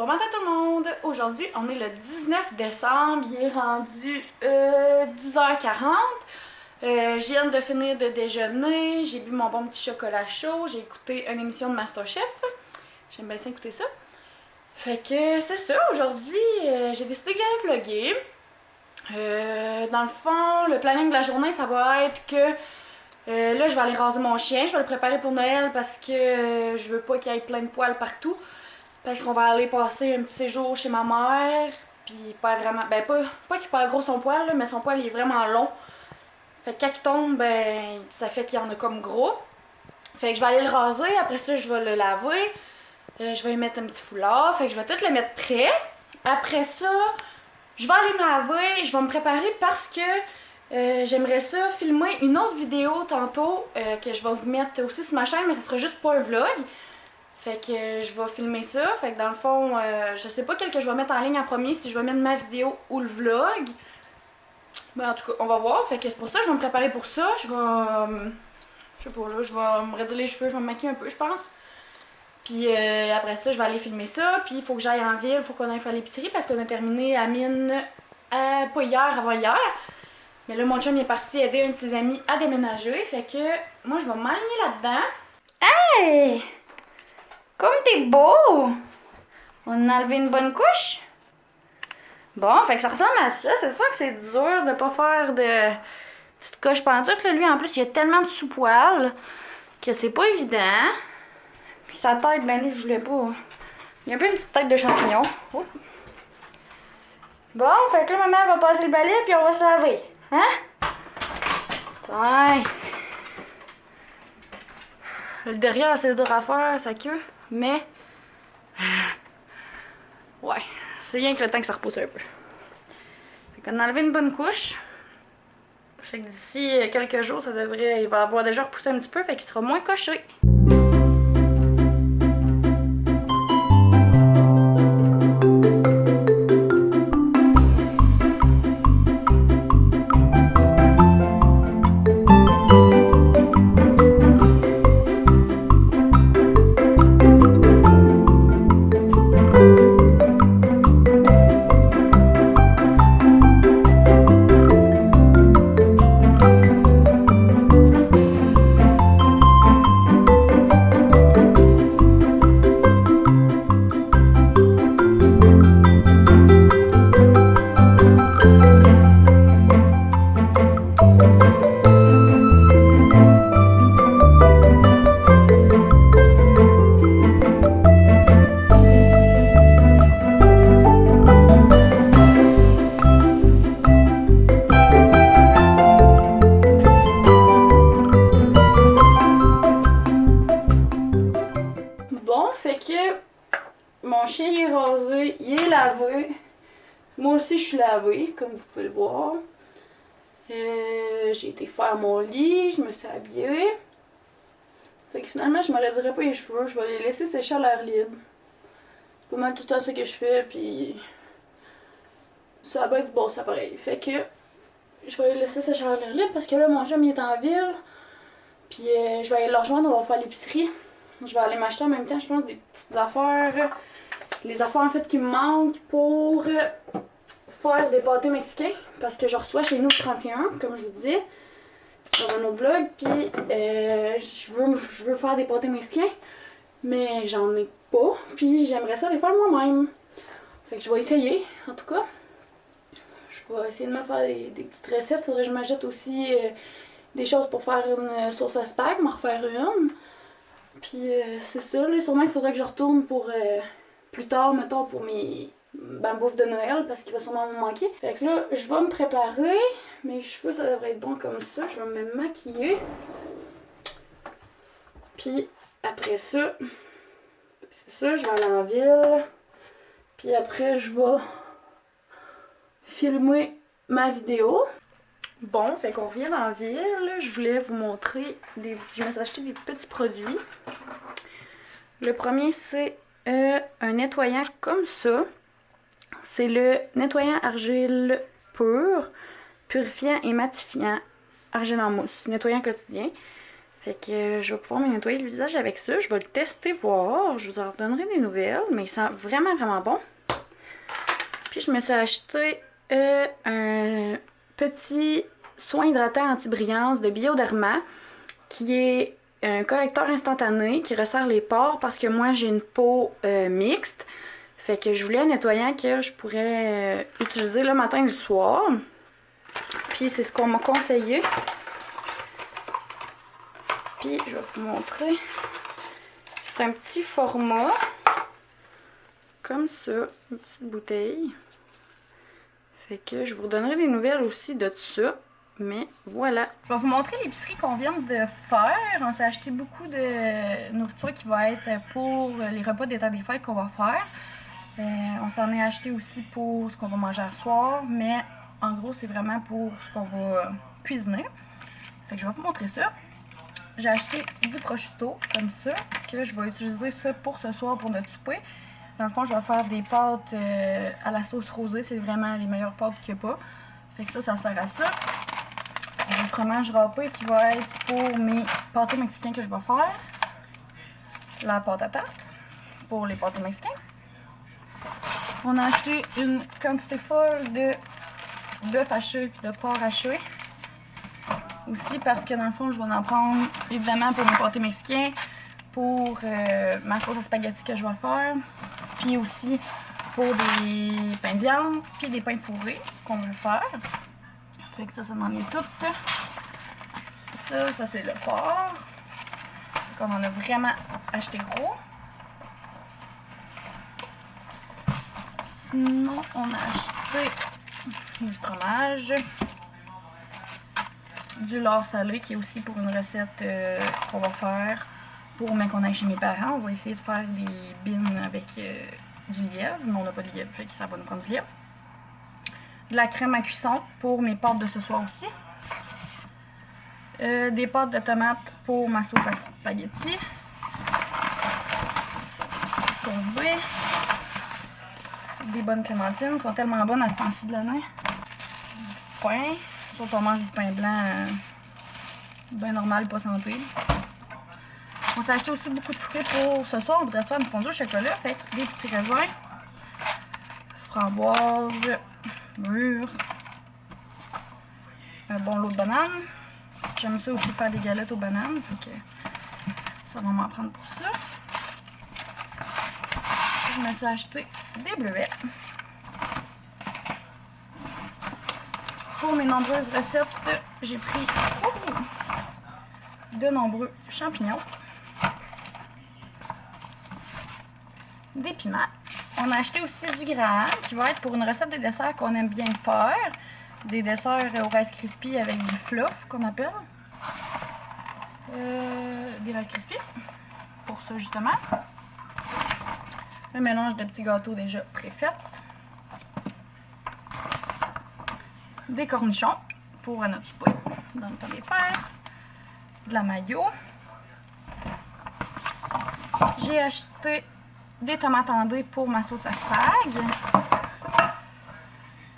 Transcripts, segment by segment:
Bon matin tout le monde! Aujourd'hui, on est le 19 décembre, il est rendu 10h40. Je viens de finir de déjeuner, j'ai bu mon bon petit chocolat chaud, j'ai écouté une émission de MasterChef. J'aime bien ça écouter ça. Fait que c'est ça, aujourd'hui, j'ai décidé que j'allais vlogger. Dans le fond, le planning de la journée, ça va être que là, je vais aller raser mon chien, je vais le préparer pour Noël parce que je veux pas qu'il y ait plein de poils partout. Parce qu'on va aller passer un petit séjour chez ma mère, puis pas vraiment, ben pas qu'il perd gros son poil, là, mais son poil il est vraiment long. Fait que quand il tombe, ben ça fait qu'il y en a comme gros. Fait que je vais aller le raser, après ça je vais le laver, je vais y mettre un petit foulard, fait que je vais tout le mettre prêt. Après ça, je vais aller me laver, je vais me préparer parce que j'aimerais ça filmer une autre vidéo tantôt que je vais vous mettre aussi sur ma chaîne, mais ça sera juste pas un vlog. Fait que je vais filmer ça. Fait que dans le fond, je sais pas quel que je vais mettre en ligne en premier, si je vais mettre ma vidéo ou le vlog. Mais en tout cas, on va voir. Fait que c'est pour ça que je vais me préparer pour ça. Je vais. Je sais pas là, je vais me retirer les cheveux, je vais me maquiller un peu, je pense. Puis après ça, je vais aller filmer ça. Puis il faut que j'aille en ville, il faut qu'on aille faire l'épicerie parce qu'on a terminé à mine pas hier, avant hier. Mais là, mon chum il est parti aider un de ses amis à déménager. Fait que moi, je vais m'aligner là-dedans. Hey! Comme t'es beau! On a enlevé une bonne couche? Bon, fait que ça ressemble à ça. C'est sûr que c'est dur de pas faire de petites coches pantoute. Là, lui, en plus, il a tellement de sous-poils que c'est pas évident. Puis sa tête, ben lui, je voulais pas. Il a un peu une petite tête de champignon. Oh. Bon, fait que là, maman va passer le balai puis on va se laver. Hein? Ouais. Le derrière, c'est dur à faire, sa queue. Mais... ouais, c'est rien que le temps que ça repousse un peu. Fait qu'on a enlevé une bonne couche. Fait que d'ici quelques jours, ça devrait... il va avoir déjà repoussé un petit peu, fait qu'il sera moins coché. Bon, fait que mon chien est rasé, il est lavé. Moi aussi, je suis lavée, comme vous pouvez le voir. J'ai été faire mon lit, je me suis habillée. Fait que finalement, je me redirais pas les cheveux, je vais les laisser sécher à l'air libre. C'est pas mal tout le temps ça que je fais, puis ça va être bon, ça pareil. Fait que je vais les laisser sécher à l'air libre parce que là, mon chum il est en ville. Puis je vais aller le rejoindre, on va faire l'épicerie. Je vais aller m'acheter en même temps, je pense, des petites affaires. Les affaires en fait qui me manquent pour faire des pâtés mexicains. Parce que je reçois chez nous le 31, comme je vous disais, dans un autre vlog. Puis je veux faire des pâtés mexicains, mais j'en ai pas. Puis j'aimerais ça les faire moi-même. Fait que je vais essayer, en tout cas. Je vais essayer de me faire des petites recettes. Faudrait que je m'achète aussi des choses pour faire une sauce à spag, m'en refaire une. Puis c'est ça, là, sûrement qu'il faudrait que je retourne pour plus tard, mettons, pour ma bouffe de Noël, parce qu'il va sûrement me manquer. Fait que là, je vais me préparer. Mes cheveux, ça devrait être bon comme ça. Je vais me maquiller. Puis après ça, c'est ça, je vais aller en ville. Puis après, je vais filmer ma vidéo. Bon, fait qu'on revient dans la ville. Je voulais vous montrer je me suis acheté des petits produits. Le premier, c'est un nettoyant comme ça. C'est le nettoyant argile pur, purifiant et matifiant, argile en mousse, nettoyant quotidien. Fait que je vais pouvoir me nettoyer le visage avec ça. Je vais le tester, voir. Je vous en redonnerai des nouvelles. Mais il sent vraiment, vraiment bon. Puis je me suis acheté un petit soin hydratant anti-brillance de Bioderma qui est un correcteur instantané qui resserre les pores parce que moi j'ai une peau mixte. Fait que je voulais un nettoyant que je pourrais utiliser le matin et le soir. Puis c'est ce qu'on m'a conseillé. Puis je vais vous montrer. C'est un petit format. Comme ça. Une petite bouteille. Fait que je vous donnerai des nouvelles aussi de tout ça. Mais voilà. Je vais vous montrer l'épicerie qu'on vient de faire. On s'est acheté beaucoup de nourriture qui va être pour les repas des temps des fêtes qu'on va faire. On s'en est acheté aussi pour ce qu'on va manger à soir. Mais en gros, c'est vraiment pour ce qu'on va cuisiner. Fait que je vais vous montrer ça. J'ai acheté du prosciutto, comme ça, que je vais utiliser ça pour ce soir, pour notre souper. Dans le fond, je vais faire des pâtes à la sauce rosée. C'est vraiment les meilleures pâtes qu'il n'y a pas. Fait que ça sert à ça. Du fromage râpé qui va être pour mes pâtés mexicains que je vais faire. La pâte à tarte pour les pâtés mexicains. On a acheté une quantité folle de bœuf haché et de porc haché. Aussi parce que dans le fond, je vais en prendre évidemment pour mes pâtés mexicains, pour ma sauce à spaghetti que je vais faire, puis aussi pour des pains de viande, puis des pains fourrés qu'on veut faire. Fait que ça m'en est tout. Ça c'est le porc. Donc on en a vraiment acheté gros. Sinon, on a acheté du fromage. Du lard salé qui est aussi pour une recette qu'on va faire pour qu'on aille chez mes parents. On va essayer de faire des bines avec du lièvre, mais on n'a pas de lièvre, fait que ça va nous prendre du lièvre. De la crème à cuisson pour mes pâtes de ce soir aussi. Des pâtes de tomates pour ma sauce à spaghetti. Ça va tomber. Des bonnes clémentines, elles sont tellement bonnes à ce temps-ci de l'année. Du pain. Sauf qu'on mange du pain blanc bien normal, pas santé. On s'est acheté aussi beaucoup de fruits pour ce soir. On voudrait se faire une fondue au chocolat. Fait que des petits raisins, framboises, mûres, un bon lot de bananes. J'aime ça aussi faire des galettes aux bananes. Fait que ça va m'en prendre pour ça. Je me suis acheté des bleuets. Pour mes nombreuses recettes, j'ai pris de nombreux champignons, des piments. On a acheté aussi du graham qui va être pour une recette de dessert qu'on aime bien faire. Des desserts au Rice Krispies avec du fluff qu'on appelle. Des Rice Krispies pour ça justement. Un mélange de petits gâteaux déjà préfaits. Des cornichons pour notre souper dans le temps des fêtes, de la mayo. J'ai acheté des tomates en dés pour ma sauce à spag.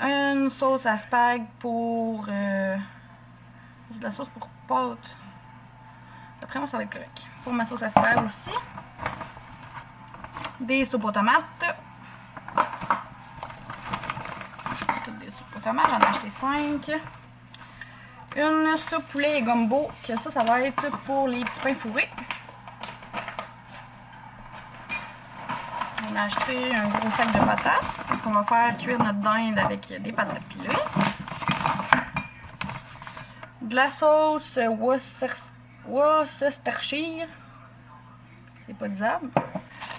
Une sauce à spag pour... c'est de la sauce pour pâtes. D'après moi, ça va être correct. Pour ma sauce à spag aussi. Des soupes aux tomates. J'en ai acheté 5. Une soupe poulet et gumbo, que ça va être pour les petits pains fourrés. On a acheté un gros sac de patates, parce qu'on va faire cuire notre dinde avec des patates pilées. De la sauce Worcestershire. C'est pas disable.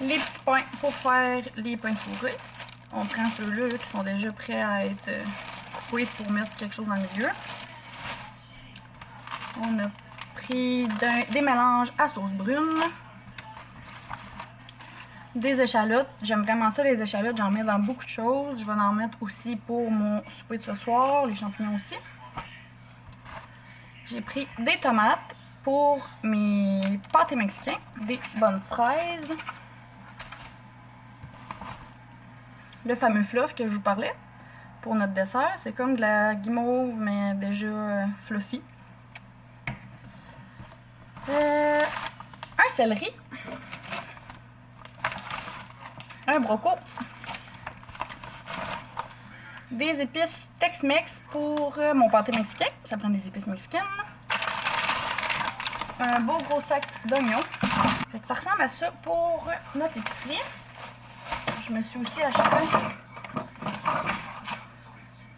Les petits pains pour faire les pains fourrés. On prend ceux-là qui sont déjà prêts à être coupés pour mettre quelque chose dans le milieu. On a pris des mélanges à sauce brune. Des échalotes. J'aime vraiment ça, les échalotes. J'en mets dans beaucoup de choses. Je vais en mettre aussi pour mon souper de ce soir. Les champignons aussi. J'ai pris des tomates pour mes pâtés mexicains. Des bonnes fraises. Le fameux fluff que je vous parlais pour notre dessert. C'est comme de la guimauve, mais déjà fluffy. Un céleri. Un broco. Des épices Tex-Mex pour mon pâté mexicain. Ça prend des épices mexicaines. Un beau gros sac d'oignons. Ça ressemble à ça pour notre épicerie. Je me suis aussi acheté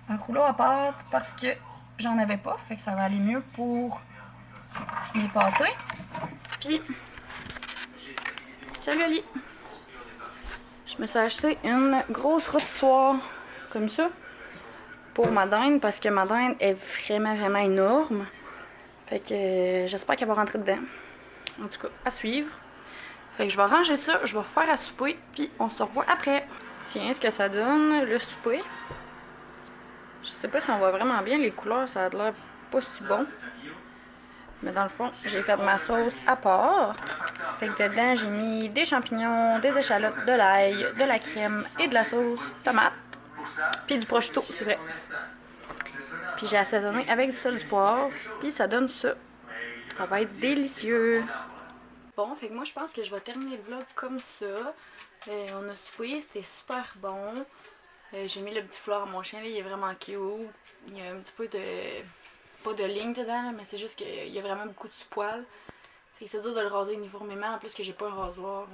un rouleau à pâte parce que j'en avais pas. Fait que ça va aller mieux pour mes pâtés. Puis, salut Ali! Je me suis acheté une grosse rôtissoire comme ça pour ma dinde parce que ma dinde est vraiment énorme. Fait que j'espère qu'elle va rentrer dedans. En tout cas, à suivre. Fait que je vais ranger ça, je vais faire à souper, puis on se revoit après. Tiens, ce que ça donne, le souper. Je sais pas si on voit vraiment bien les couleurs, ça a l'air pas si bon. Mais dans le fond, j'ai fait ma sauce à part. Fait que dedans, j'ai mis des champignons, des échalotes, de l'ail, de la crème et de la sauce tomate. Puis du prosciutto, c'est vrai. Puis j'ai assaisonné avec du sel, du poivre, puis ça donne ça. Ça va être délicieux. Bon, fait que moi je pense que je vais terminer le vlog comme ça. On a soupé, c'était super bon. J'ai mis le petit foulard à mon chien, là, il est vraiment cute. Il y a un petit peu de... pas de ligne dedans, là, mais c'est juste qu'il y a vraiment beaucoup de sous-poil. Fait que c'est dur de le raser uniformément, en plus que j'ai pas un rasoir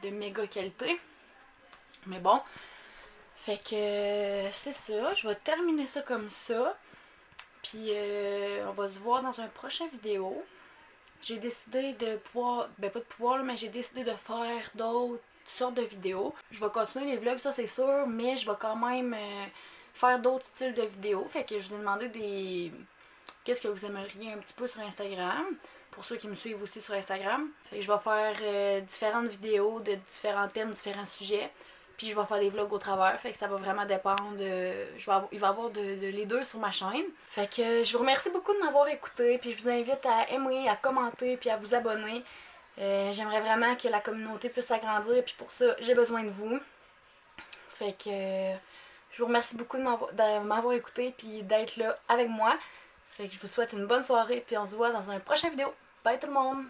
de méga qualité. Mais bon, fait que c'est ça, je vais terminer ça comme ça. Puis on va se voir dans une prochaine vidéo. J'ai décidé de pouvoir, ben pas de pouvoir là, mais j'ai décidé de faire d'autres sortes de vidéos. Je vais continuer les vlogs, ça c'est sûr, mais je vais quand même faire d'autres styles de vidéos. Fait que je vous ai demandé des... qu'est-ce que vous aimeriez un petit peu sur Instagram, pour ceux qui me suivent aussi sur Instagram. Fait que je vais faire différentes vidéos de différents thèmes, différents sujets. Puis je vais faire des vlogs au travers, fait que ça va vraiment dépendre. Il va y avoir les deux sur ma chaîne. Fait que je vous remercie beaucoup de m'avoir écouté, puis je vous invite à aimer, à commenter, puis à vous abonner. J'aimerais vraiment que la communauté puisse s'agrandir, puis pour ça, j'ai besoin de vous. Fait que je vous remercie beaucoup de m'avoir écouté, puis d'être là avec moi. Fait que je vous souhaite une bonne soirée, puis on se voit dans une prochaine vidéo. Bye tout le monde!